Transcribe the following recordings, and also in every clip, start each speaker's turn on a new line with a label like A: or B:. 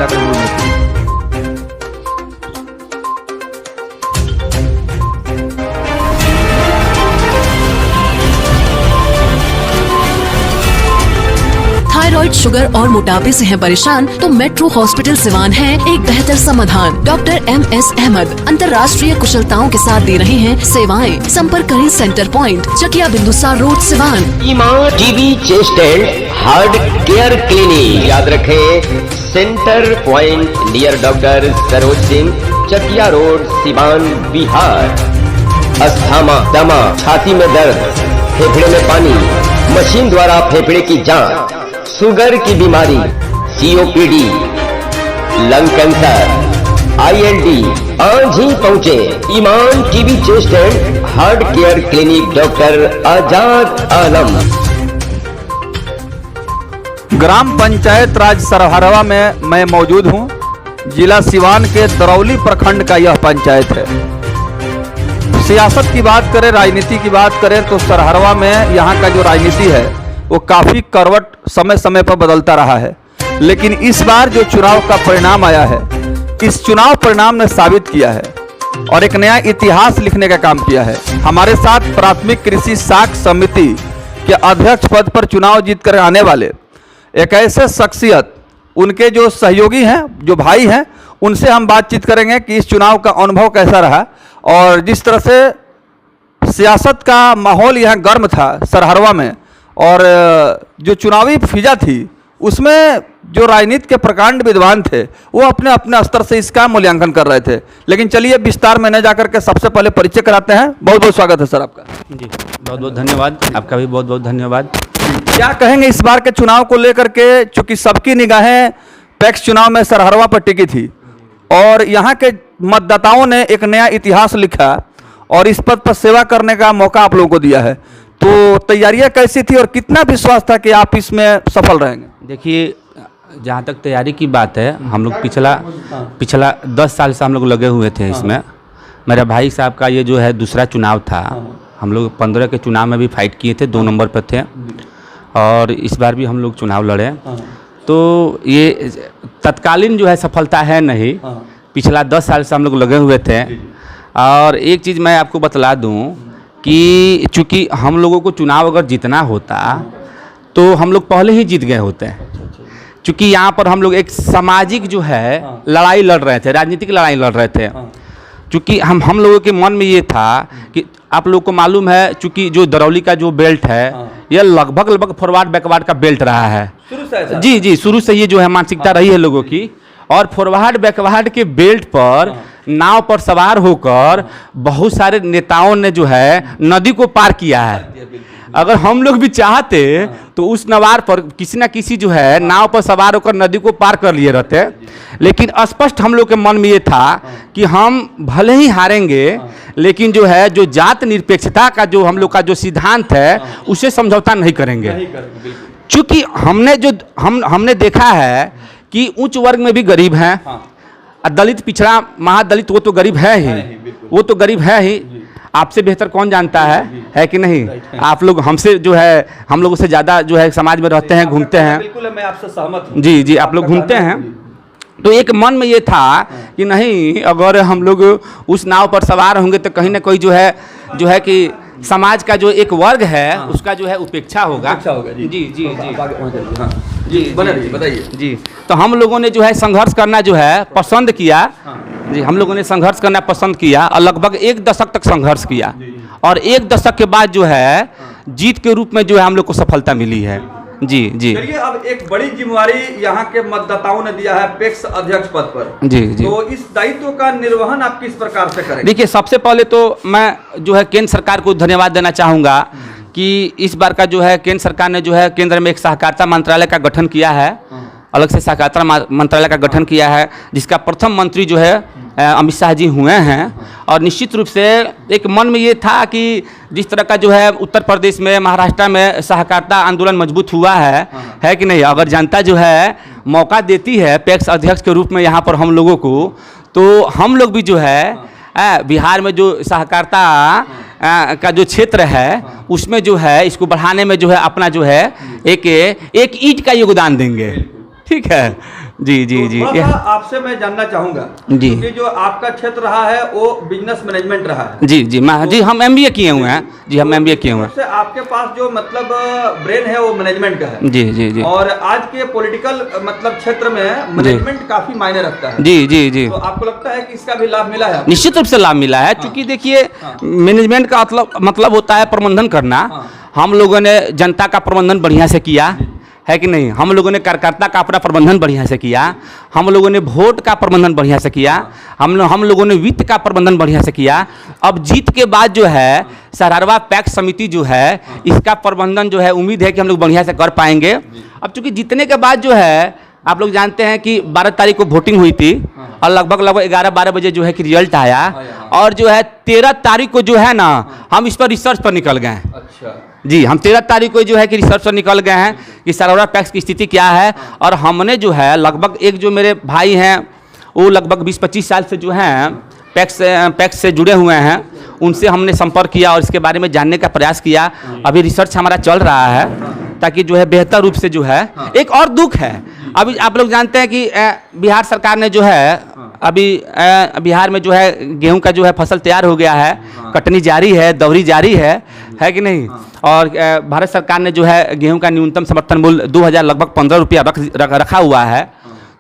A: मिलाकर बोलने।
B: Thyroid, sugar और मोटापे से हैं परेशान तो मेट्रो हॉस्पिटल सिवान है एक बेहतर समाधान। डॉक्टर MS अहमद अंतर्राष्ट्रीय कुशलताओं के साथ दे रहे हैं सेवाएं। संपर्क करें centre point, Chakia Bindusar road, Siwan.
C: Iman TB chest and heart care clinic, याद रखें, centre point near doctor Saroj Singh, Chakia road, Siwan, Bihar. Asthma, दमा, छाती में दर्द, फेफड़े में पानी, मशीन द्वारा फेफड़े की जांच, शुगर की बीमारी, COPD, लंग कैंसर, ILD, आज ही पहुंचे Iman TB chest and heart care clinic, doctor Azad Alam.
A: ग्राम पंचायत राज सरहरवा में मैं मौजूद हूं। जिला सिवान के दरौली प्रखंड का यह पंचायत है। सियासत की बात करें, राजनीति की बात करें तो सरहरवा में यहाँ का जो राजनीति है वो काफ़ी करवट समय समय पर बदलता रहा है। लेकिन इस बार जो चुनाव का परिणाम आया है, इस चुनाव परिणाम ने साबित किया है और एक नया इतिहास लिखने का काम किया है। हमारे साथ प्राथमिक कृषि साख समिति के अध्यक्ष पद पर चुनाव जीत कर आने वाले एक ऐसे शख्सियत, उनके जो सहयोगी हैं, जो भाई हैं, उनसे हम बातचीत करेंगे कि इस चुनाव का अनुभव कैसा रहा और जिस तरह से सियासत का माहौल यहाँ गर्म था सरहरवा में और जो चुनावी फिजा थी उसमें जो राजनीति के प्रकांड विद्वान थे वो अपने अपने स्तर से इसका मूल्यांकन कर रहे थे। लेकिन चलिए विस्तार में न जाकर के सबसे पहले परिचय कराते हैं। बहुत बहुत स्वागत है सर आपका।
D: जी बहुत बहुत धन्यवाद, आपका भी बहुत बहुत धन्यवाद।
A: क्या कहेंगे इस बार के चुनाव को लेकर के? चूंकि सबकी निगाहें पैक्स चुनाव में सरहरवा पर टिकी थी और यहाँ के मतदाताओं ने एक नया इतिहास लिखा और इस पद पर सेवा करने का मौका आप लोगों को दिया है, तो तैयारियां कैसी थी और कितना विश्वास था कि आप इसमें सफल रहेंगे?
D: देखिए, जहाँ तक तैयारी की बात है, हम लोग पिछला 10 साल से हम लोग लगे हुए थे इसमें। मेरा भाई साहब का ये जो है दूसरा चुनाव था। हम लोग 15 के चुनाव में भी फाइट किए थे, 2 नंबर पर थे और इस बार भी हम लोग चुनाव लड़े। तो ये तत्कालीन जो है सफलता है नहीं, पिछला 10 साल से हम लोग लगे हुए थे। और एक चीज़ मैं आपको बतला दूं कि चूँकि हम लोगों को चुनाव अगर जीतना होता तो हम लोग पहले ही जीत गए होते हैं। चूँकि यहाँ पर हम लोग एक सामाजिक जो है लड़ाई लड़ रहे थे, राजनीतिक लड़ाई लड़ रहे थे। चूँकि हम लोगों के मन में ये था कि आप लोग को मालूम है, चूँकि जो दरौली का जो बेल्ट है यह लगभग फॉरवर्ड बैकवर्ड का बेल्ट रहा है शुरू से। जी, शुरू से ये जो है मानसिकता रही है लोगों की। और फॉरवर्ड बैकवर्ड के बेल्ट पर नाव पर सवार होकर बहुत सारे नेताओं ने जो है नदी को पार किया है। अगर हम लोग भी चाहते तो उस नवार पर किसी ना किसी जो है नाव पर सवार होकर नदी को पार कर लिए रहते। लेकिन स्पष्ट हम लोग के मन में ये था कि हम भले ही हारेंगे लेकिन जो है जो जात निरपेक्षता का जो हम लोग का जो सिद्धांत है उसे समझौता नहीं करेंगे। चूँकि हमने देखा है कि उच्च वर्ग में भी गरीब हैं, दलित, पिछड़ा, महादलित, वो तो गरीब है ही, वो तो गरीब है ही। आपसे बेहतर कौन जानता है कि नहीं? आप लोग हमसे जो है, हम लोगों से ज़्यादा जो है समाज में रहते हैं, घूमते हैं।
A: बिल्कुल, मैं आपसे सहमत हूं।
D: जी, आप लोग घूमते हैं। तो एक मन में ये था कि नहीं, अगर हम लोग उस नाव पर सवार होंगे तो कहीं ना कहीं जो है कि समाज का जो एक वर्ग है उसका जो है उपेक्षा होगा। जी,
A: बने रहिए, बताइए।
D: जी, तो हम लोगों ने जो है संघर्ष करना जो है पसंद किया। जी, हम लोगों ने संघर्ष करना पसंद किया और लगभग 1 दशक तक संघर्ष किया और 1 दशक के बाद जो है जीत के रूप में जो है हम लोग को सफलता मिली है। जी।
A: चलिए, अब एक बड़ी जिम्मेवारी यहाँ के मतदाताओं ने दिया है पैक्स अध्यक्ष पद पर।
D: जी।
A: तो इस दायित्व का निर्वहन आप किस प्रकार से करेंगे?
D: देखिए, सबसे पहले तो मैं जो है केंद्र सरकार को धन्यवाद देना चाहूँगा कि इस बार का जो है केंद्र सरकार ने जो है केंद्र में एक सहकारिता मंत्रालय का गठन किया है, अलग से सहकारिता मंत्रालय का गठन किया है, जिसका प्रथम मंत्री जो है अमित शाह जी हुए हैं। और निश्चित रूप से एक मन में ये था कि जिस तरह का जो है उत्तर प्रदेश में, महाराष्ट्र में सहकारिता आंदोलन मजबूत हुआ है कि नहीं, अगर जनता जो है मौका देती है पैक्स अध्यक्ष के रूप में यहाँ पर हम लोगों को, तो हम लोग भी जो है बिहार में जो सहकारिता का जो क्षेत्र है उसमें जो है इसको बढ़ाने में जो है अपना जो है एक ईंट का योगदान देंगे। ठीक है, जी जी
A: तो
D: जी
A: थोड़ा सा आपसे मैं जानना चाहूंगा
D: जी।
A: कि जो आपका क्षेत्र रहा है वो बिजनेस मैनेजमेंट रहा है।
D: जी जी जी हम MBA किए हुए हैं जी, हम MBA किए हुए हैं।
A: से आपके पास जो मतलब ब्रेन है वो मैनेजमेंट का है।
D: जी जी जी
A: और आज के पॉलिटिकल मतलब क्षेत्र में मैनेजमेंट काफी मायने रखता है।
D: जी जी जी
A: तो आपको लगता है कि इसका भी लाभ मिला है?
D: निश्चित रूप से लाभ मिला है, क्योंकि देखिए मैनेजमेंट का मतलब होता है प्रबंधन करना। हम लोगों ने जनता का प्रबंधन बढ़िया से किया है कि नहीं, हम लोगों ने कार्यकर्ता का अपना प्रबंधन बढ़िया से किया, हम लोगों ने वोट का प्रबंधन बढ़िया से किया, हम लोगों ने वित्त का प्रबंधन बढ़िया से किया। अब जीत के बाद जो है सहरवा पैक्स समिति जो है इसका प्रबंधन जो है उम्मीद है कि हम लोग बढ़िया से कर पाएंगे। अब चूंकि जीतने के बाद जो है आप लोग जानते हैं कि 12 तारीख को वोटिंग हुई थी और लगभग 11-12 बजे जो है कि रिजल्ट आया, और जो है 13 तारीख को जो है ना हम इस पर रिसर्च पर निकल गए।
A: अच्छा
D: जी, हम 13 तारीख को जो है कि रिसर्च पर निकल गए हैं कि सरौरा पैक्स की स्थिति क्या है। और हमने जो है लगभग एक जो मेरे भाई हैं वो लगभग 20-25 साल से जो हैं पैक्स से जुड़े हुए हैं, उनसे हमने संपर्क किया और इसके बारे में जानने का प्रयास किया। अभी रिसर्च हमारा चल रहा है ताकि जो है बेहतर रूप से जो है। एक और दुख है, अभी आप लोग जानते हैं कि बिहार सरकार ने जो है अभी बिहार में जो है गेहूं का जो है फसल तैयार हो गया है, कटनी जारी है, दौरी जारी है कि नहीं। और भारत सरकार ने जो है गेहूं का न्यूनतम समर्थन मूल्य 2000 लगभग 15 रुपया रखा हुआ है।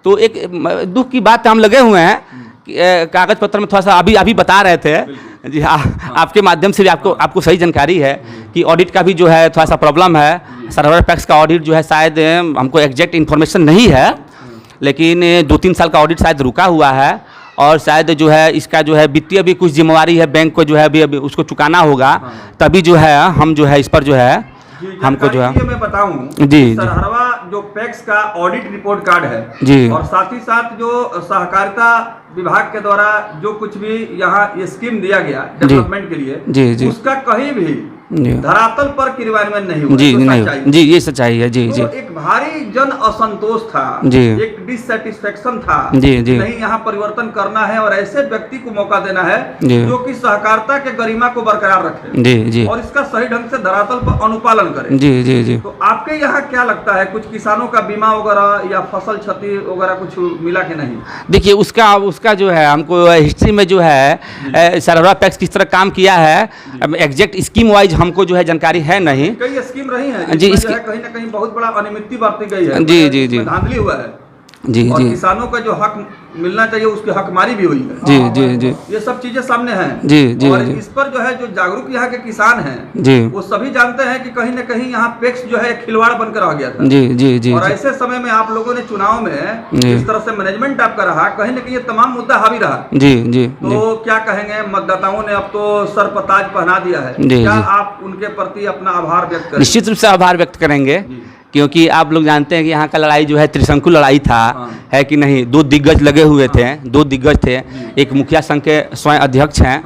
D: तो एक दुख की बात हम लगे हुए हैं, कागज पत्र में थोड़ा सा अभी बता रहे थे जी, आपके माध्यम से भी आपको सही जानकारी है कि ऑडिट का भी जो है थोड़ा सा प्रॉब्लम है। सरवर पैक्स का ऑडिट जो है शायद हमको एग्जैक्ट इन्फॉर्मेशन नहीं है, लेकिन 2-3 साल का ऑडिट शायद रुका हुआ है। और शायद जो है इसका जो है वित्तीय भी कुछ जिम्मेवारी है, बैंक को जो है अभी उसको चुकाना होगा, तभी जो है हम जो है इस पर जो है हमको जो है
A: मैं बताऊं
D: जी
A: सरहरवा जो पैक्स का ऑडिट रिपोर्ट कार्ड है
D: जी,
A: और साथ ही साथ जो सहकारिता विभाग के द्वारा जो कुछ भी यहाँ ये स्कीम दिया गया डेवलपमेंट के लिए
D: जी जी
A: उसका कहीं भी
D: जी
A: धरातल पर क्रियान्वयन नहीं हुआ।
D: जी
A: तो
D: नहीं
A: सच्चाई।
D: जी, ये सच्चाई है जी जी।
A: तो एक भारी जन असंतोष था
D: जी,
A: एक डिससेटिस्फेक्शन था
D: जी जी,
A: नहीं यहाँ परिवर्तन करना है और ऐसे व्यक्ति को मौका देना है
D: जी,
A: जो कि सहकारिता के गरिमा को बरकरार रखे
D: जी जी
A: और इसका सही ढंग से धरातल पर अनुपालन करे।
D: जी जी जी।
A: तो आपके यहाँ क्या लगता है, कुछ किसानों का बीमा वगैरह या फसल क्षति वगैरह कुछ मिला कि नहीं?
D: देखिए उसका जो है हमको हिस्ट्री में जो है सरहरा पैक्स किस तरह काम किया है एग्जैक्ट स्कीम वाइज हमको जो है जानकारी है नहीं।
A: कई स्कीम रही है
D: जी,
A: जिसमें जो है कहीं ना कहीं बहुत बड़ा अनियमितता बरती गई है,
D: जी जी जी
A: धांधली हुआ है
D: जी
A: और
D: जी
A: किसानों का जो हक मिलना चाहिए उसकी हकमारी भी हुई है।
D: जी जी जी
A: ये सब चीजें सामने हैं
D: जी जी
A: और
D: जी
A: इस पर जो है जो जागरूक यहाँ के किसान हैं
D: जी
A: वो सभी जानते हैं कि कहीं ना कहीं यहाँ पैक्स जो है खिलवाड़ बनकर रह गया था।
D: जी जी जी
A: और ऐसे समय में आप लोगों ने चुनाव में
D: जी।
A: इस तरह से मैनेजमेंट आपका रहा, कहीं ना कहीं ये तमाम मुद्दा हावी रहा।
D: जी जी
A: तो क्या कहेंगे, मतदाताओं ने अब तो सर पर ताज पहना दिया है,
D: जी,
A: क्या
D: जी।
A: आप उनके प्रति अपना आभार व्यक्त करें?
D: निश्चित रूप से आभार व्यक्त करेंगे, क्योंकि आप लोग जानते हैं कि यहाँ का लड़ाई जो है त्रिशंकु लड़ाई था, है कि नहीं। 2 दिग्गज लगे हुए थे, 2 दिग्गज थे, एक मुखिया संघ के स्वयं अध्यक्ष हैं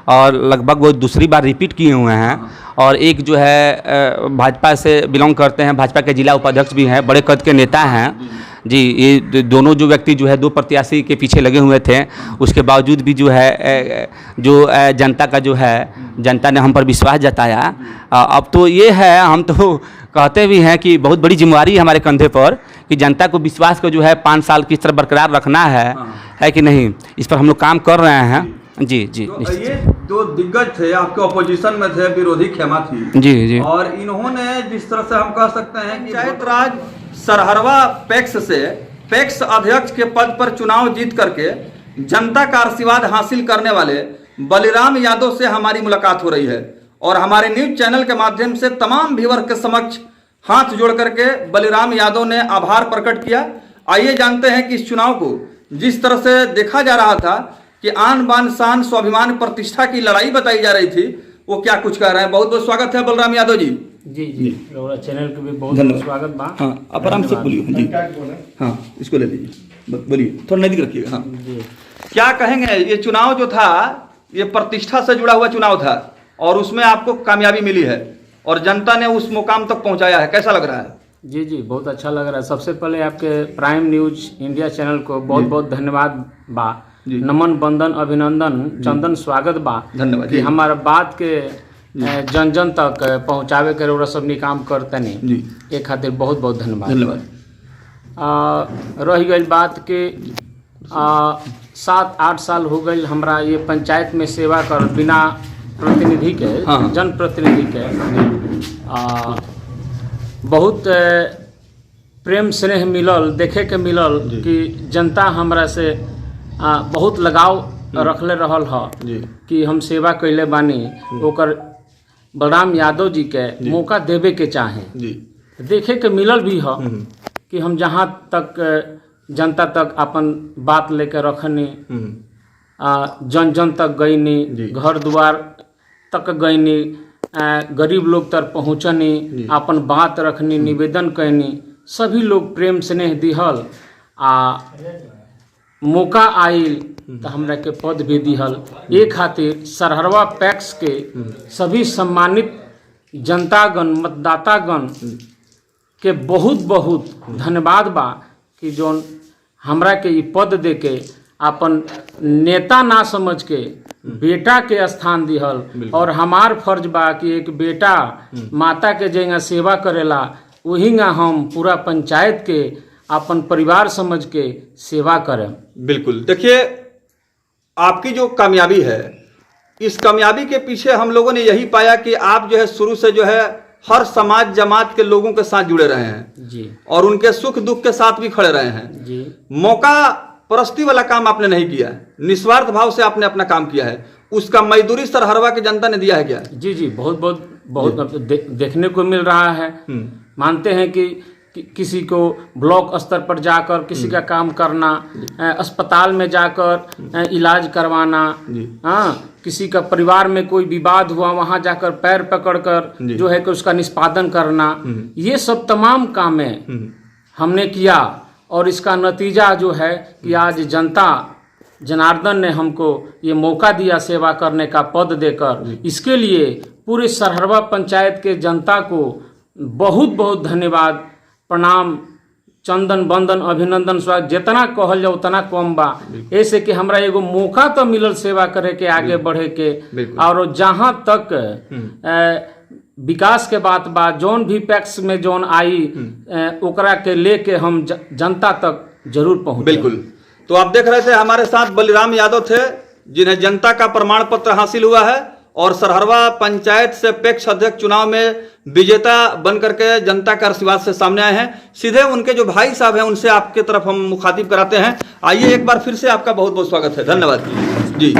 D: और लगभग वो दूसरी बार रिपीट किए हुए हैं, और एक जो है भाजपा से बिलोंग करते हैं, भाजपा के जिला उपाध्यक्ष भी हैं, बड़े कद के नेता हैं जी। ये दोनों जो व्यक्ति जो है 2 प्रत्याशी के पीछे लगे हुए थे, उसके बावजूद भी जो है जो जनता का जो है जनता ने हम पर विश्वास जताया। अब तो ये है, हम तो कहते भी हैं कि बहुत बड़ी जिम्मेवारी है हमारे कंधे पर कि जनता को विश्वास को जो है 5 साल की तरह बरकरार रखना है कि नहीं। इस पर हम लोग काम कर रहे हैं जी जी।
A: तो ये 2 दिग्गज थे, आपके ऑपोजिशन में थे, विरोधी खेमा थी
D: जी जी,
A: और इन्होंने जिस तरह से हम कह सकते हैं कि पंचायत राज सरहरवा पैक्स से पैक्स अध्यक्ष के पद पर चुनाव जीत करके जनता का आशीर्वाद हासिल करने वाले बलिराम यादव से हमारी मुलाकात हो रही है और हमारे न्यूज चैनल के माध्यम से तमाम व्यूअर के समक्ष हाथ जोड़ करके बलिराम यादव ने आभार प्रकट किया। आइए जानते हैं कि इस चुनाव को जिस तरह से देखा जा रहा था कि आन बान शान स्वाभिमान प्रतिष्ठा की लड़ाई बताई जा रही थी, वो क्या कुछ कह रहे हैं। बहुत बहुत स्वागत है बलराम यादव जी।
E: जी जी, और चैनल के भी बहुत बहुत स्वागत बा।
A: हाँ, आप आराम से बोलिए जी। हाँ, इसको ले लीजिए, बोलिए, थोड़ा नजदीक रखिएगा। हाँ, क्या कहेंगे, ये चुनाव जो था ये प्रतिष्ठा से जुड़ा हुआ चुनाव था और उसमें आपको कामयाबी मिली है और जनता ने उस मुकाम तक पहुंचाया है, कैसा लग रहा है?
E: जी जी, बहुत अच्छा लग रहा है। सबसे पहले आपके प्राइम न्यूज इंडिया चैनल को बहुत बहुत धन्यवाद बा, नमन बंदन अभिनंदन चंदन स्वागत बा।
A: धन्यवाद
E: कि हमारा बात के जन जन तक पहुँचावे के रउरा सबनी काम करते नहीं, एक खातिर बहुत बहुत धन्यवाद।
A: धन्यवाद।
E: रह गई बात के 7-8 साल हो गई हमरा ये पंचायत में सेवा कर बिना प्रतिनिधि के,
A: हाँ।
E: जनप्रतिनिधि के बहुत प्रेम स्नेह मिलल, देखे के मिलल कि जनता हमरा से बहुत लगाव रखले रहल ह कि हम सेवा कैले बानी, ओकर बलराम यादव जी के मौका देवे के चाहे। देखे के मिलल भी ह कि हम जहाँ तक जनता तक अपन बात लेके रखनी, जन जन तक गईनी, घर द्वार तक गईनी, गरीब लोग तक पहुँचनी, अपन बात रखनी, निवेदन कैनी, सभी लोग प्रेम स्नेह दिहल मौका आइल तो हमरा के पद भी दिहल। ये खातिर सरहरवा पैक्स के सभी सम्मानित जनतागण, मतदातागण के बहुत बहुत धन्यवाद बा कि जोन हमरा के ई पद दे के अपन नेता ना समझ के बेटा के स्थान दिहल। और हमार फर्ज बा कि एक बेटा माता के जगह सेवा करेला, वहींगा हम पूरा पंचायत के अपन परिवार समझ के सेवा करें।
A: बिल्कुल। देखिए, आपकी जो कामयाबी है, इस कामयाबी के पीछे हम लोगों ने यही पाया कि आप जो है शुरू से जो है हर समाज जमात के लोगों के साथ जुड़े रहे हैं
E: जी,
A: और उनके सुख दुख के साथ भी खड़े रहे हैं
E: जी।
A: मौका परस्ती वाला काम आपने नहीं किया है, निस्वार्थ भाव से आपने अपना काम किया है। उसका मजदूरी सरहरवा की जनता ने दिया है क्या?
E: जी जी, बहुत बहुत बहुत देखने को मिल रहा है। मानते हैं कि किसी को ब्लॉक स्तर पर जाकर किसी का काम करना, अस्पताल में जाकर इलाज करवाना, हाँ, किसी का परिवार में कोई विवाद हुआ वहां जाकर पैर पकड़कर जो है कि उसका निष्पादन करना, ये सब तमाम कामें हमने किया। और इसका नतीजा जो है कि आज जनता जनार्दन ने हमको ये मौका दिया सेवा करने का पद देकर। इसके लिए पूरे सरहरवा पंचायत के जनता को बहुत बहुत धन्यवाद, प्रणाम, चंदन बंदन, अभिनंदन, स्वागत जितना कहल जाए उतना कम बा। ऐसे कि हमरा एगो मौका तो मिलल सेवा करे के, आगे बढ़े के। और जहाँ तक विकास के बात बा, जौन भी पैक्स में जौन आई ओकरा के लेके हम जनता तक जरूर पहुँचे।
A: बिल्कुल। तो आप देख रहे थे हमारे साथ बलराम यादव थे, जिन्हें जनता का प्रमाण पत्र हासिल हुआ है और सरहरवा पंचायत से पैक्स अध्यक्ष चुनाव में विजेता बन करके जनता का आशीर्वाद से सामने आए हैं। सीधे उनके जो भाई साहब हैं उनसे आपके तरफ हम मुखातिब कराते हैं। आइए, एक बार फिर से आपका बहुत बहुत स्वागत है, धन्यवाद जी।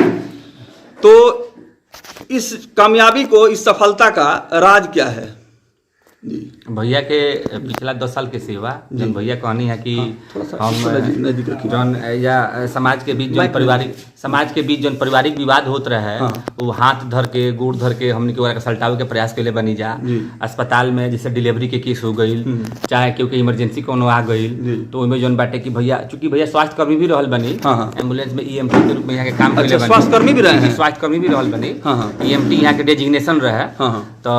A: तो इस कामयाबी को, इस सफलता का राज क्या है?
D: भैया के पिछला 10 साल के सेवा, जन भैया कहनी है कि हम जौन या समाज के बीच जौन पारिवारिक विवाद होत रहे, वो हाथ धर के गोड़ धर के हमने के सलटावे के प्रयास कैले बनी जा। अस्पताल में जैसे डिलीवरी के केस हो गई, चाहे क्योंकि इमरजेंसी कोनो आ गई, तो उनमें जौन बाटे कि भैया, चूंकि भैया स्वास्थ्य कर्मी भी रहल बनी, एम्बुलेंस में EMT के रूप में यहाँ के काम कैले बनी, स्वास्थ्य कर्मी भी रहल बनी, EMT यहाँ के डेजिग्नेशन रहे, तो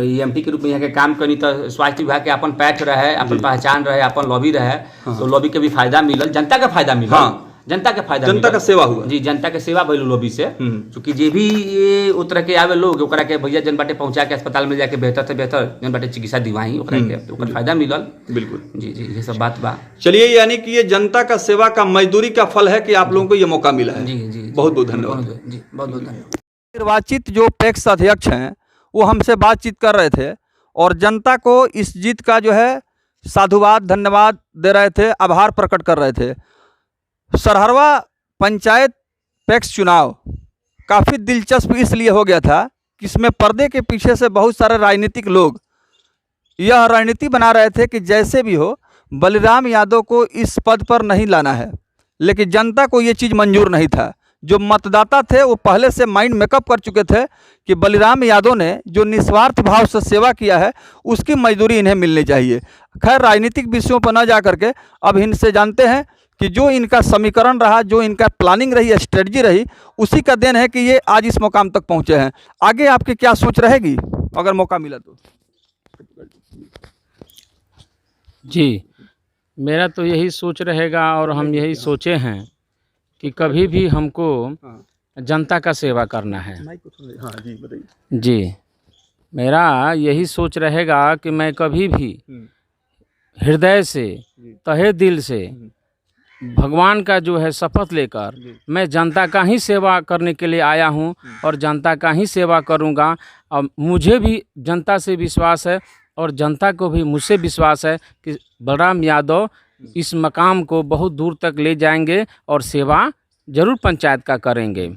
D: EMT के रूप में यहाँ के काम करी। तो स्वास्थ्य विभाग के अपन पैठ रहे, अपन पहचान रहे, अपन लॉबी रहे, तो लॉबी के भी फायदा मिलल, जनता का फायदा मिलल, जनता के फायदा, जनता का सेवा हुआ जी, जनता के सेवा भइल लॉबी से। क्योंकि जे भी उतर के आवे लोग, ओकरा के भैया जन बाटे पहुंचा के अस्पताल में जाके बेहतर से बेहतर जन बाटे चिकित्सा दिवाई, ओकरा के ओकर फायदा मिलल। बिल्कुल जी जी, ये सब बात बा। चलिए, यानी कि ये जनता का सेवा का मजदूरी का फल है कि आप लोगों को ये मौका मिला है। जी जी, बहुत बहुत धन्यवाद जी, बहुत बहुत धन्यवाद। निर्वाचित जो पैक्स अध्यक्ष हैं वो हमसे बातचीत कर रहे थे और जनता को इस जीत का जो है साधुवाद, धन्यवाद दे रहे थे, आभार प्रकट कर रहे थे। सरहरवा पंचायत पैक्स चुनाव काफ़ी दिलचस्प इसलिए हो गया था कि इसमें पर्दे के पीछे से बहुत सारे राजनीतिक लोग यह रणनीति बना रहे थे कि जैसे भी हो बलराम यादव को इस पद पर नहीं लाना है, लेकिन जनता को ये चीज़ मंजूर नहीं था। जो मतदाता थे वो पहले से माइंड मेकअप कर चुके थे कि बलराम यादव ने जो निस्वार्थ भाव से सेवा किया है उसकी मजदूरी इन्हें मिलनी चाहिए। खैर, राजनीतिक विषयों पर न जा करके अब इनसे जानते हैं कि जो इनका समीकरण रहा, जो इनका प्लानिंग रही, स्ट्रेटजी रही, उसी का देन है कि ये आज इस मुकाम तक पहुँचे हैं। आगे आपकी क्या सोच रहेगी अगर मौका मिला तो?
E: जी, मेरा तो यही सोच रहेगा और हम यही सोचे हैं कि कभी भी हमको जनता का सेवा करना है।
A: हाँ जी, बताइए।
E: जी, मेरा यही सोच रहेगा कि मैं कभी भी हृदय से, तहे दिल से भगवान का जो है शपथ लेकर मैं जनता का ही सेवा करने के लिए आया हूं और जनता का ही सेवा करूंगा। और मुझे भी जनता से विश्वास है और जनता को भी मुझसे विश्वास है कि बलराम यादव इस मकाम को बहुत दूर तक ले जाएंगे और सेवा जरूर पंचायत का करेंगे।